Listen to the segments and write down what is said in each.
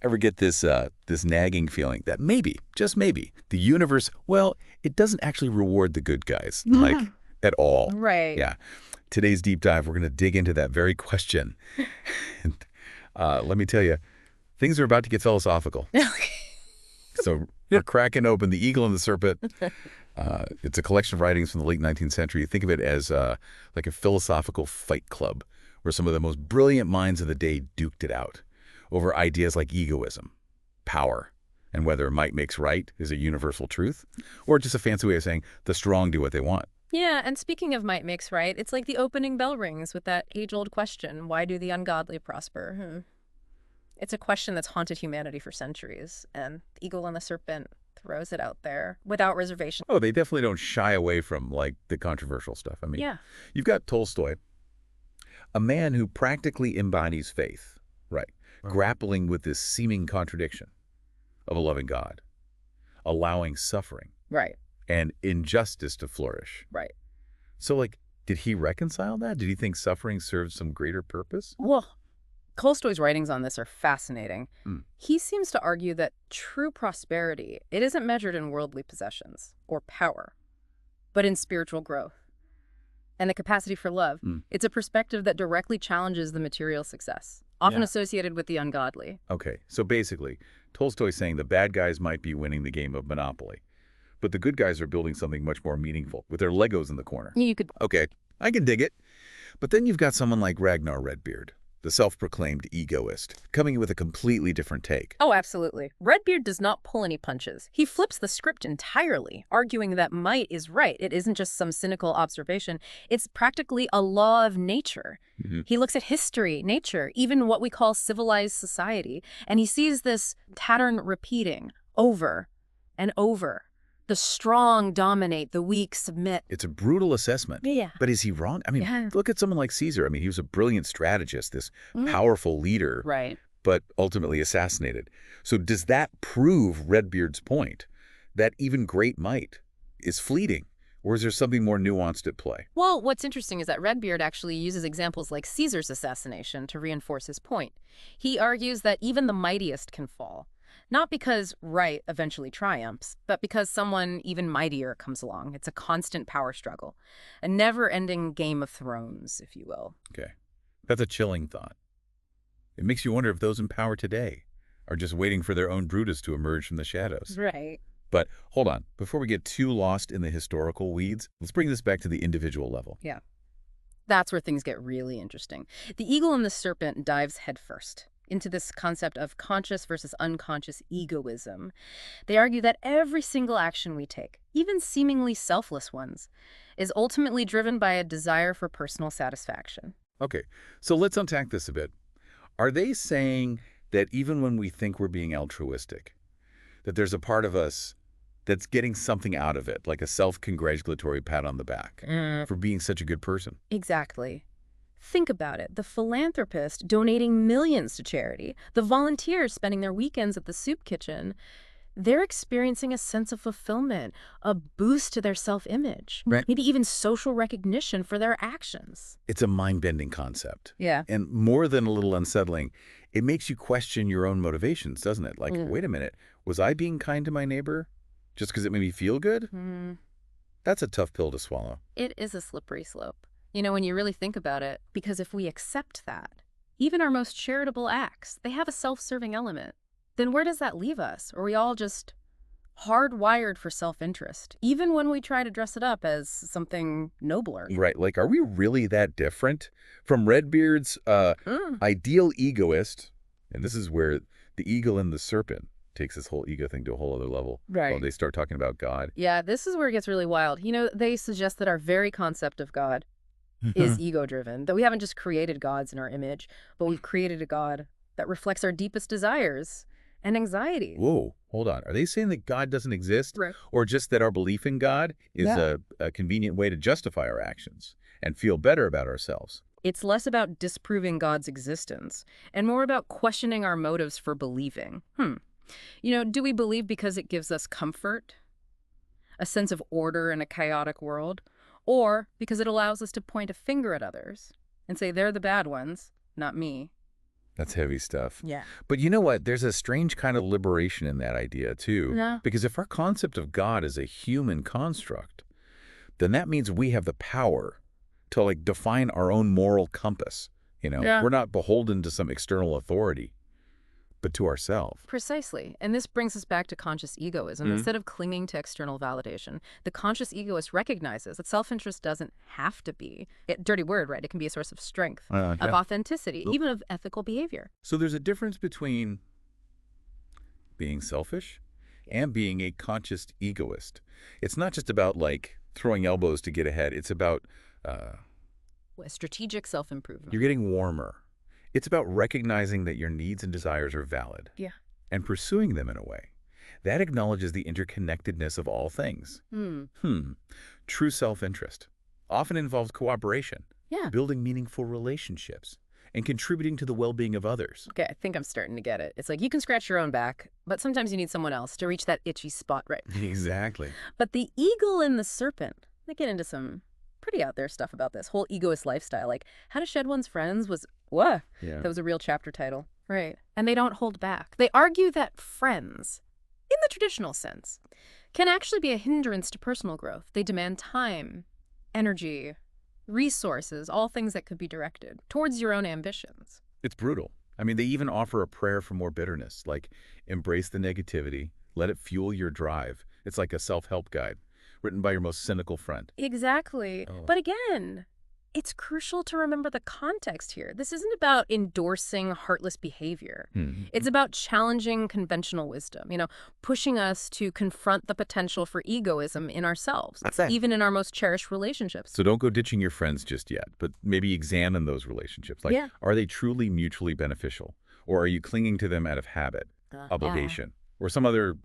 Ever get this nagging feeling that maybe, just maybe, the universe, well, it doesn't actually reward the good guys, like, at all. Right. Yeah. Today's deep dive, we're going to dig into that very question. And let me tell you, things are about to get philosophical. So we're cracking open The Eagle and the Serpent. It's a collection of writings from the late 19th century. Think of it as like a philosophical fight club where some of the most brilliant minds of the day duked it out over ideas like egoism, power, and whether might makes right is a universal truth, or just a fancy way of saying the strong do what they want. Yeah, and speaking of might makes right, it's like the opening bell rings with that age-old question, why do the ungodly prosper? It's a question that's haunted humanity for centuries, and the Eagle and the Serpent throws it out there without reservation. Oh, they definitely don't shy away from, like, the controversial stuff. I mean, Yeah. you've got Tolstoy, a man who practically embodies faith, right? Grappling with this seeming contradiction of a loving God, allowing suffering Right. and injustice to flourish. Right. So, like, did he reconcile that? Did he think suffering served some greater purpose? Well, Tolstoy's writings on this are fascinating. Mm. He seems to argue that true prosperity, it isn't measured in worldly possessions or power, but in spiritual growth and the capacity for love. It's a perspective that directly challenges the material success, often associated with the ungodly. Okay, so basically, Tolstoy's saying the bad guys might be winning the game of Monopoly, but the good guys are building something much more meaningful with their Legos in the corner. You could... Okay, I can dig it. But then you've got someone like Ragnar Redbeard, the self-proclaimed egoist, coming in with a completely different take. Oh, absolutely. Redbeard does not pull any punches. He flips the script entirely, arguing that might is right. It isn't just some cynical observation. It's practically a law of nature. He looks at history, nature, even what we call civilized society, and he sees this pattern repeating over and over. The strong dominate, the weak submit. It's a brutal assessment. Yeah. But is he wrong? I mean, look at someone like Caesar. I mean, he was a brilliant strategist, this powerful leader, Right. but ultimately assassinated. So does that prove Redbeard's point that even great might is fleeting? Or is there something more nuanced at play? Well, what's interesting is that Redbeard actually uses examples like Caesar's assassination to reinforce his point. He argues that even the mightiest can fall. Not because right eventually triumphs, but because someone even mightier comes along. It's a constant power struggle, a never-ending Game of Thrones, if you will. Okay. That's a chilling thought. It makes you wonder if those in power today are just waiting for their own Brutus to emerge from the shadows. Right. But hold on. Before we get too lost in the historical weeds, let's bring this back to the individual level. Yeah. That's where things get really interesting. The Eagle and the Serpent dives headfirst into this concept of conscious versus unconscious egoism. They argue that every single action we take, even seemingly selfless ones, is ultimately driven by a desire for personal satisfaction. Okay, so let's unpack this a bit. Are they saying that even when we think we're being altruistic, that there's a part of us that's getting something out of it, like a self-congratulatory pat on the back for being such a good person? Exactly. Think about it. The philanthropist donating millions to charity, the volunteers spending their weekends at the soup kitchen, they're experiencing a sense of fulfillment, a boost to their self-image, Right. maybe even social recognition for their actions. It's a mind-bending concept. Yeah. And more than a little unsettling, it makes you question your own motivations, doesn't it? Like, wait a minute, was I being kind to my neighbor just because it made me feel good? That's a tough pill to swallow. It is a slippery slope. You know, when you really think about it, because if we accept that, even our most charitable acts, they have a self-serving element, then where does that leave us? Are we all just hardwired for self-interest, even when we try to dress it up as something nobler? Right, like, are we really that different from Redbeard's ideal egoist? And this is where the Eagle and the Serpent takes this whole ego thing to a whole other level. Right. Well, they start talking about God. Yeah, this is where it gets really wild. You know, they suggest that our very concept of God is ego-driven, that we haven't just created gods in our image, but we've created a God that reflects our deepest desires and anxieties. Whoa, hold on. Are they saying that God doesn't exist? Right. Or just that our belief in God is a convenient way to justify our actions and feel better about ourselves? It's less about disproving God's existence and more about questioning our motives for believing. You know, do we believe because it gives us comfort, a sense of order in a chaotic world, or because it allows us to point a finger at others and say they're the bad ones, not me? That's heavy stuff. Yeah. But you know what? There's a strange kind of liberation in that idea, too. Yeah. Because if our concept of God is a human construct, then that means we have the power to, like, define our own moral compass. Yeah. We're not beholden to some external authority, but to ourselves. Precisely. And this brings us back to conscious egoism. Instead of clinging to external validation, the conscious egoist recognizes that self-interest doesn't have to be, dirty word, right? It can be a source of strength, of Yeah. authenticity, even of ethical behavior. So there's a difference between being selfish and being a conscious egoist. It's not just about, like, throwing elbows to get ahead. It's about Strategic self-improvement. you're getting warmer. It's about recognizing that your needs and desires are valid. Yeah. And pursuing them in a way that acknowledges the interconnectedness of all things. True self-interest often involves cooperation, Yeah. building meaningful relationships, and contributing to the well-being of others. Okay, I think I'm starting to get it. It's like you can scratch your own back, but sometimes you need someone else to reach that itchy spot, right? Exactly. But the eagle and the serpent, they get into some pretty out there stuff about this whole egoist lifestyle. Like, how to shed one's friends was, what? Yeah. That was a real chapter title. Right. And they don't hold back. They argue that friends, in the traditional sense, can actually be a hindrance to personal growth. They demand time, energy, resources, all things that could be directed towards your own ambitions. It's brutal. I mean, they even offer a prayer for more bitterness, like embrace the negativity, let it fuel your drive. It's like a self-help guide written by your most cynical friend. Exactly. Oh. But again, it's crucial to remember the context here. This isn't about endorsing heartless behavior. It's about challenging conventional wisdom, pushing us to confront the potential for egoism in ourselves, even in our most cherished relationships. So don't go ditching your friends just yet, but maybe examine those relationships. Like, are they truly mutually beneficial? Or are you clinging to them out of habit, obligation, or some other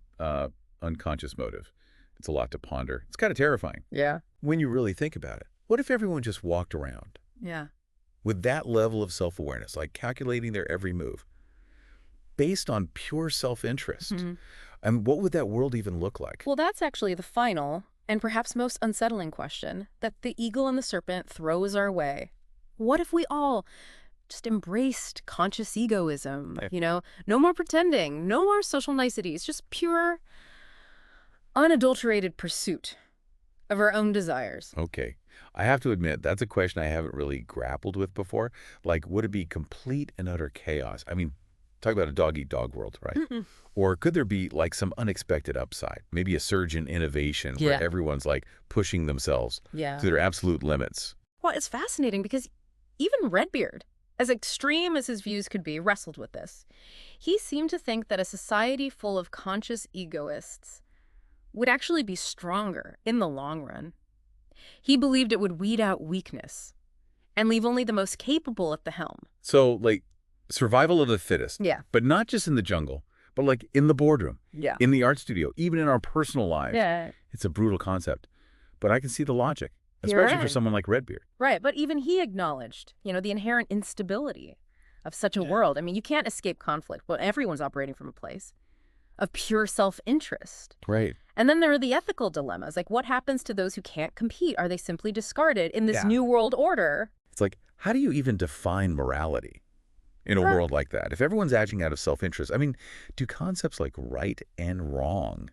unconscious motive? It's a lot to ponder. It's kind of terrifying. Yeah. When you really think about it. What if everyone just walked around with that level of self-awareness, like calculating their every move, based on pure self-interest? And what would that world even look like? Well, that's actually the final and perhaps most unsettling question that the eagle and the serpent throws our way. What if we all just embraced conscious egoism? No more pretending, no more social niceties, just pure, unadulterated pursuit of our own desires. Okay. I have to admit, that's a question I haven't really grappled with before. Like, would it be complete and utter chaos? I mean, talk about a dog-eat-dog world, right? Or could there be, like, some unexpected upside? Maybe a surge in innovation where everyone's, like, pushing themselves to their absolute limits. Well, it's fascinating because even Redbeard, as extreme as his views could be, wrestled with this. He seemed to think that a society full of conscious egoists would actually be stronger in the long run. He believed it would weed out weakness and leave only the most capable at the helm. So, like, survival of the fittest. Yeah. But not just in the jungle, but, like, in the boardroom, in the art studio, even in our personal lives. Yeah. It's a brutal concept. But I can see the logic, especially for someone like Redbeard. Right. But even he acknowledged, the inherent instability of such a world. I mean, you can't escape conflict. Well, everyone's operating from a place of pure self-interest. Right. And then there are the ethical dilemmas. Like, what happens to those who can't compete? Are they simply discarded in this new world order? It's like, how do you even define morality in a world like that? If everyone's acting out of self-interest, I mean, do concepts like right and wrong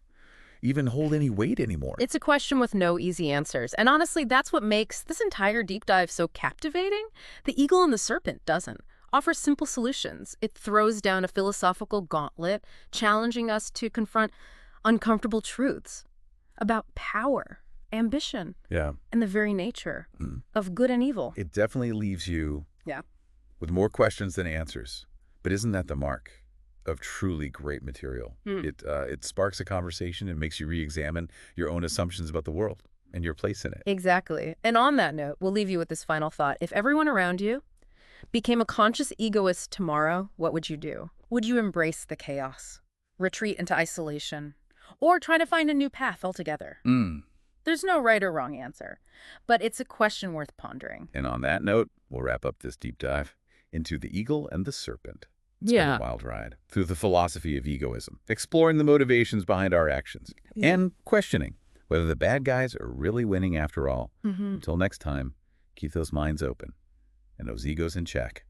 even hold any weight anymore? It's a question with no easy answers. And honestly, that's what makes this entire deep dive so captivating. The Eagle and the Serpent doesn't offer simple solutions. It throws down a philosophical gauntlet, challenging us to confront uncomfortable truths about power, ambition, and the very nature of good and evil. It definitely leaves you with more questions than answers. But isn't that the mark of truly great material? It sparks a conversation and makes you re-examine your own assumptions about the world and your place in it. Exactly. And on that note, we'll leave you with this final thought. If everyone around you became a conscious egoist tomorrow, what would you do? Would you embrace the chaos, retreat into isolation, or try to find a new path altogether? There's no right or wrong answer, but it's a question worth pondering. And on that note, we'll wrap up this deep dive into The Eagle and the Serpent. It's been a wild ride through the philosophy of egoism, exploring the motivations behind our actions, and questioning whether the bad guys are really winning after all. Until next time, keep those minds open and those egos in check.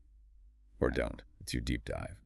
Or don't. It's your deep dive.